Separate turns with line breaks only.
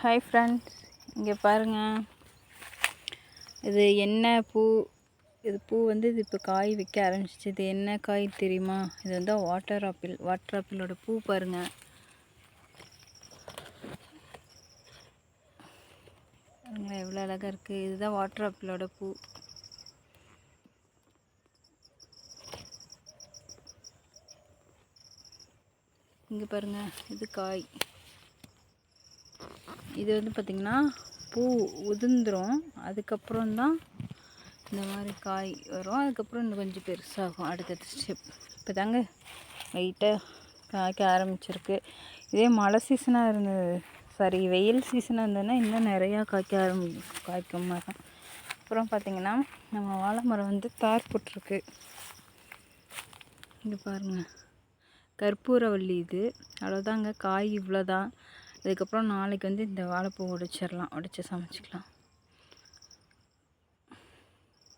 Hi friends, இங்கே பாருங்கள். இது என்ன பூ? இது பூ வந்து இது இப்போ காய் வைக்க ஆரம்பிச்சிச்சு. இது என்ன காய் தெரியுமா? இது வந்து வாட்டர் ஆப்பிள். வாட்டர் ஆப்பிளோட பூ பாருங்கள். எவ்வளோ அழகாக இருக்குது. இதுதான் வாட்டர் ஆப்பிளோட பூ. இங்கே பாருங்கள், இது காய். இது வந்து பார்த்திங்கன்னா பூ உதிர்ந்துடும். அதுக்கப்புறம் தான் இந்த மாதிரி காய் வரும். அதுக்கப்புறம் இன்னும் கொஞ்சம் பெருசாகும். அடுத்தடுத்த ஸ்டெப். இப்போ தாங்க லைட்டாக காய்க்க ஆரம்பிச்சிருக்கு. இதே மழை சீசனாக இருந்தது, சாரி வெயில் சீசனாக இருந்ததுன்னா இன்னும் நிறையா காய்க்கும் மரம். அப்புறம் பார்த்திங்கன்னா நம்ம வாழை மரம் வந்து தார் போட்டிருக்கு. இங்கே பாருங்கள், கற்பூரவள்ளி. இது அவ்வளோதாங்க, காய் இவ்வளோதான். அதுக்கப்புறம் நாளைக்கு வந்து இந்த வாழைப்பூ உடைச்சிடலாம், உடைச்சி சமைச்சிக்கலாம்.